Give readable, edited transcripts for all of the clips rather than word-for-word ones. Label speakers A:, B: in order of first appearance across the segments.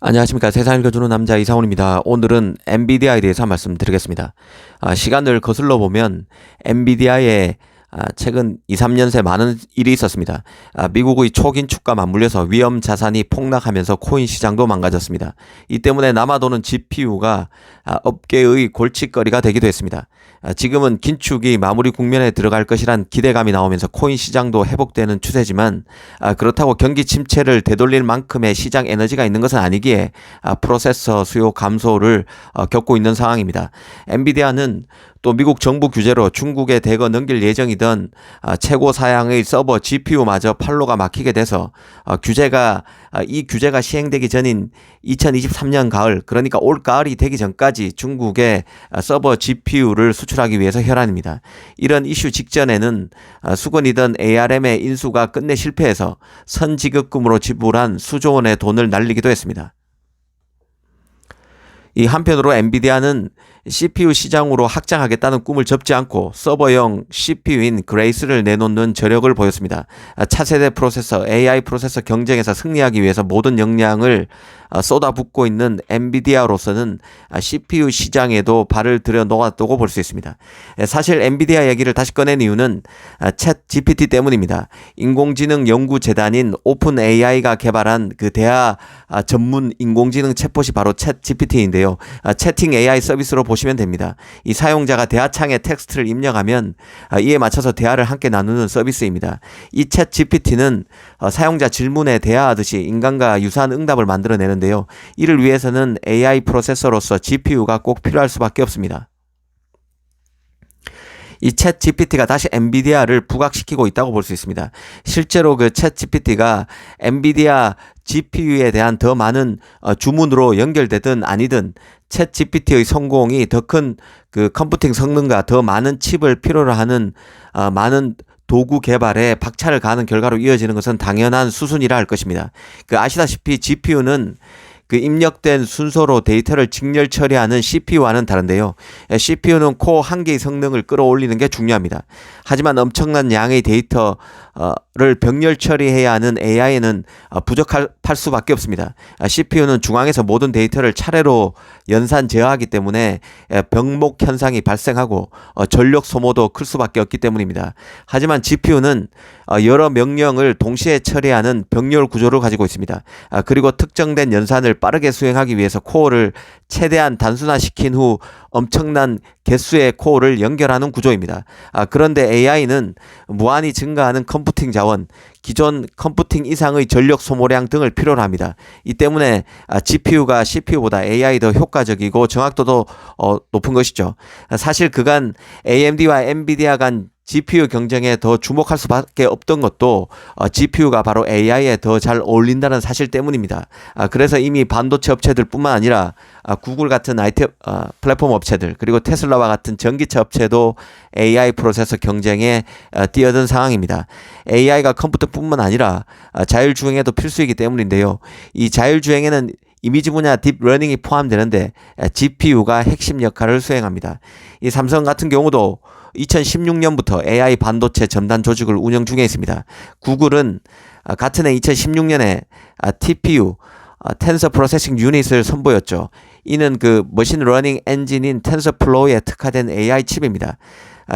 A: 안녕하십니까. 세상 읽어주는 남자 이상훈입니다. 오늘은 엔비디아에 대해서 말씀드리겠습니다. 시간을 거슬러 보면 엔비디아의 최근 2, 3년 새 많은 일이 있었습니다. 미국의 초긴축과 맞물려서 위험 자산이 폭락하면서 코인 시장도 망가졌습니다. 이 때문에 남아도는 GPU가 업계의 골칫거리가 되기도 했습니다. 지금은 긴축이 마무리 국면에 들어갈 것이란 기대감이 나오면서 코인 시장도 회복되는 추세지만 그렇다고 경기 침체를 되돌릴 만큼의 시장 에너지가 있는 것은 아니기에 프로세서 수요 감소를 겪고 있는 상황입니다. 엔비디아는 또 미국 정부 규제로 중국에 대거 넘길 예정이던 최고 사양의 서버 GPU마저 판로가 막히게 돼서 이 규제가 시행되기 전인 2023년 가을, 그러니까 올 가을이 되기 전까지 중국에 서버 GPU를 수출하기 위해서 혈안입니다. 이런 이슈 직전에는 수건이던 ARM의 인수가 끝내 실패해서 선지급금으로 지불한 수조 원의 돈을 날리기도 했습니다. 이 한편으로 엔비디아는 CPU 시장으로 확장하겠다는 꿈을 접지 않고 서버용 CPU인 그레이스를 내놓는 저력을 보였습니다. 차세대 프로세서, AI 프로세서 경쟁에서 승리하기 위해서 모든 역량을 쏟아붓고 있는 엔비디아로서는 CPU 시장에도 발을 들여 놓았다고 볼 수 있습니다. 사실 엔비디아 얘기를 다시 꺼낸 이유는 챗 GPT 때문입니다. 인공지능 연구재단인 오픈 AI가 개발한 그 대화 전문 인공지능 챗봇이 바로 챗 GPT인데요. 채팅 AI 서비스로 보시면 됩니다. 이 사용자가 대화창에 텍스트를 입력하면 이에 맞춰서 대화를 함께 나누는 서비스입니다. 이 챗 GPT는 사용자 질문에 대화하듯이 인간과 유사한 응답을 만들어내는데요. 이를 위해서는 AI 프로세서로서 GPU가 꼭 필요할 수밖에 없습니다. 이 챗 GPT가 다시 엔비디아를 부각시키고 있다고 볼 수 있습니다. 실제로 그 챗 GPT가 엔비디아 GPU에 대한 더 많은 주문으로 연결되든 아니든 챗 GPT의 성공이 더 큰 그 컴퓨팅 성능과 더 많은 칩을 필요로 하는 많은 도구 개발에 박차를 가하는 결과로 이어지는 것은 당연한 수순이라 할 것입니다. 아시다시피 GPU는 그 입력된 순서로 데이터를 직렬 처리하는 CPU와는 다른데요. CPU는 코어 한 개의 성능을 끌어올리는 게 중요합니다. 하지만 엄청난 양의 데이터를 병렬 처리해야 하는 AI는 부족할 수밖에 없습니다. CPU는 중앙에서 모든 데이터를 차례로 연산 제어하기 때문에 병목 현상이 발생하고 전력 소모도 클 수밖에 없기 때문입니다. 하지만 GPU는 여러 명령을 동시에 처리하는 병렬 구조를 가지고 있습니다. 그리고 특정된 연산을 빠르게 수행하기 위해서 코어를 최대한 단순화시킨 후 엄청난 개수의 코어를 연결하는 구조입니다. 그런데 AI는 무한히 증가하는 컴퓨팅 자원, 기존 컴퓨팅 이상의 전력 소모량 등을 필요로 합니다. 이 때문에 GPU가 CPU보다 AI 더 효과적이고 정확도도 높은 것이죠. 사실 그간 AMD와 엔비디아 간 GPU 경쟁에 더 주목할 수밖에 없던 것도 GPU가 바로 AI에 더 잘 어울린다는 사실 때문입니다. 그래서 이미 반도체 업체들 뿐만 아니라 구글 같은 IT 플랫폼 업체들, 그리고 테슬라와 같은 전기차 업체도 AI 프로세서 경쟁에 뛰어든 상황입니다. AI가 컴퓨터뿐만 아니라 자율주행에도 필수이기 때문인데요. 이 자율주행에는 이미지 분야 딥러닝이 포함되는데 GPU가 핵심 역할을 수행합니다. 이 삼성 같은 경우도 2016년부터 AI 반도체 첨단 조직을 운영 중에 있습니다. 구글은 같은 해 2016년에 TPU, 텐서 프로세싱 유닛을 선보였죠. 이는 그 머신 러닝 엔진인 텐서플로우에 특화된 AI 칩입니다.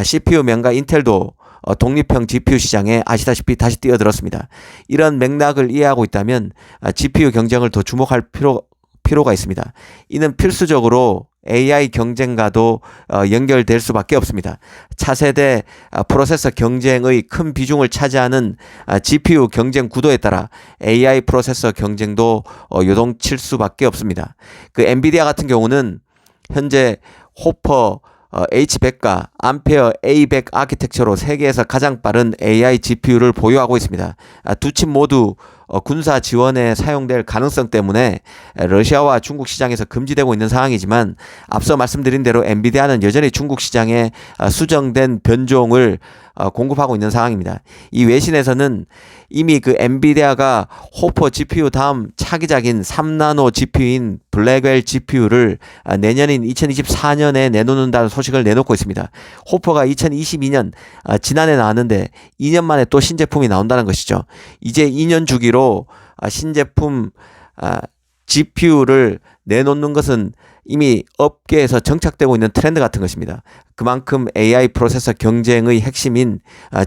A: CPU 명가 인텔도 독립형 GPU 시장에 아시다시피 다시 뛰어들었습니다. 이런 맥락을 이해하고 있다면 GPU 경쟁을 더 주목할 필요가 있습니다. 이는 필수적으로 AI 경쟁과도 연결될 수밖에 없습니다. 차세대 프로세서 경쟁의 큰 비중을 차지하는 GPU 경쟁 구도에 따라 AI 프로세서 경쟁도 요동칠 수밖에 없습니다. 엔비디아 같은 경우는 현재 호퍼 H100과 암페어 A100 아키텍처로 세계에서 가장 빠른 AI GPU를 보유하고 있습니다. 두 칩 모두 군사 지원에 사용될 가능성 때문에 러시아와 중국 시장에서 금지되고 있는 상황이지만 앞서 말씀드린 대로 엔비디아는 여전히 중국 시장에 수정된 변종을 공급하고 있는 상황입니다. 이 외신에서는 이미 엔비디아가 호퍼 GPU 다음 차기작인 3나노 GPU인 블랙웰 GPU를 내년인 2024년에 내놓는다는 소식을 내놓고 있습니다. 호퍼가 2022년 지난해 나왔는데 2년 만에 또 신제품이 나온다는 것이죠. 이제 2년 주기로 신제품 GPU를 내놓는 것은 이미 업계에서 정착되고 있는 트렌드 같은 것입니다. 그만큼 AI 프로세서 경쟁의 핵심인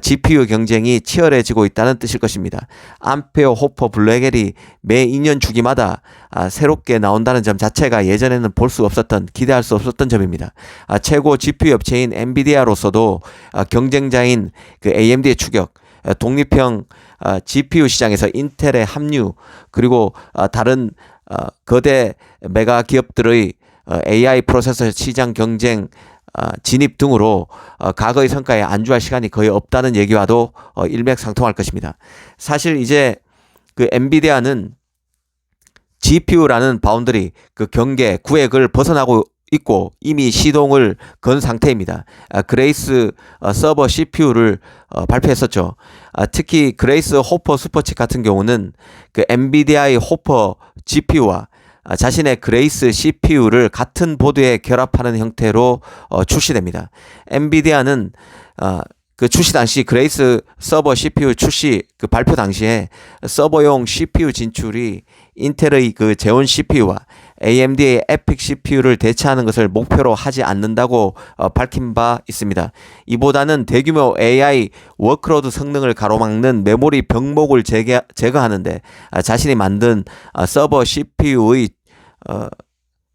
A: GPU 경쟁이 치열해지고 있다는 뜻일 것입니다. 암페어, 호퍼, 블랙엘이 매 2년 주기마다 새롭게 나온다는 점 자체가 예전에는 볼 수 없었던, 기대할 수 없었던 점입니다. 최고 GPU 업체인 엔비디아로서도 경쟁자인 그 AMD의 추격, 독립형 GPU 시장에서 인텔의 합류, 그리고 다른 거대 메가 기업들의 AI 프로세서 시장 경쟁 진입 등으로 과거의 성과에 안주할 시간이 거의 없다는 얘기와도 일맥상통할 것입니다. 사실 이제 그 엔비디아는 GPU라는 바운더리, 그 경계, 구획을 벗어나고 있고 이미 시동을 건 상태입니다. 그레이스 서버 CPU를 발표했었죠. 특히 그레이스 호퍼 슈퍼칩 같은 경우는 그 엔비디아의 호퍼 GPU와 자신의 그레이스 CPU를 같은 보드에 결합하는 형태로 출시됩니다. 엔비디아는 그 출시 당시 그레이스 서버 CPU 출시 그 발표 당시에 서버용 CPU 진출이 인텔의 그 제온 CPU와 AMD의 에픽 CPU를 대체하는 것을 목표로 하지 않는다고 밝힌 바 있습니다. 이보다는 대규모 AI 워크로드 성능을 가로막는 메모리 병목을 제거하는데 자신이 만든 서버 CPU의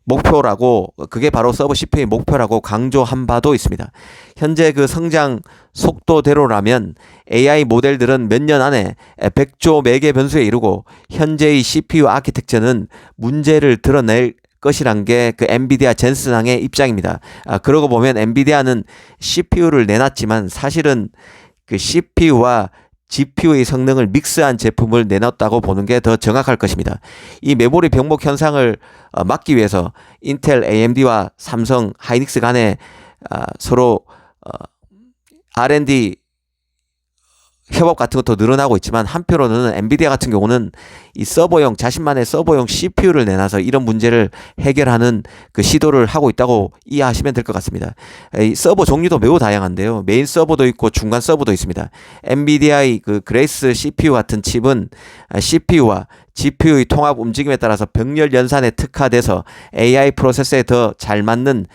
A: 목표라고, 그게 바로 서버 CPU의 목표라고 강조한 바도 있습니다. 현재 그 성장 속도대로라면 AI 모델들은 몇 년 안에 100조 매개 변수에 이르고 현재의 CPU 아키텍처는 문제를 드러낼 것이란 게 그 엔비디아 젠슨항의 입장입니다. 그러고 보면 엔비디아는 CPU를 내놨지만 사실은 그 CPU와 GPU의 성능을 믹스한 제품을 내놨다고 보는 게 더 정확할 것입니다. 이 메모리 병목 현상을 막기 위해서 인텔, AMD와 삼성, 하이닉스 간에 서로 R&D 협업 같은 것도 늘어나고 있지만, 한편으로는 엔비디아 같은 경우는 이 서버용, 자신만의 서버용 CPU를 내놔서 이런 문제를 해결하는 그 시도를 하고 있다고 이해하시면 될 것 같습니다. 이 서버 종류도 매우 다양한데요. 메인 서버도 있고 중간 서버도 있습니다. 엔비디아의 그 그레이스 CPU 같은 칩은 CPU와 GPU의 통합 움직임에 따라서 병렬 연산에 특화돼서 AI 프로세서에 더 잘 맞는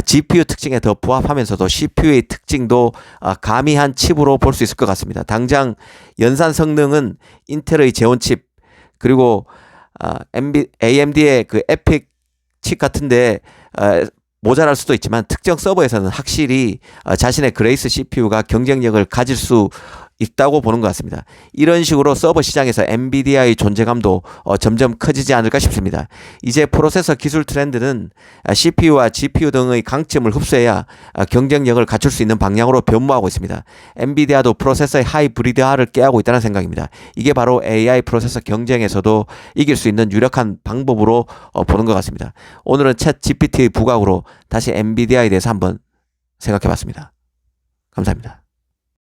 A: GPU 특징에 더 부합하면서도 CPU의 특징도 가미한 칩으로 볼 수 있을 것 같습니다. 당장 연산 성능은 인텔의 제온 칩, 그리고 AMD의 그 에픽 칩 같은데 모자랄 수도 있지만, 특정 서버에서는 확실히 자신의 그레이스 CPU가 경쟁력을 가질 수 있다고 보는 것 같습니다. 이런 식으로 서버 시장에서 엔비디아의 존재감도 점점 커지지 않을까 싶습니다. 이제 프로세서 기술 트렌드는 CPU와 GPU 등의 강점을 흡수해야 경쟁력을 갖출 수 있는 방향으로 변모하고 있습니다. 엔비디아도 프로세서의 하이브리드화를 꾀하고 있다는 생각입니다. 이게 바로 AI 프로세서 경쟁에서도 이길 수 있는 유력한 방법으로 보는 것 같습니다. 오늘은 챗 GPT의 부각으로 다시 엔비디아에 대해서 한번 생각해 봤습니다. 감사합니다.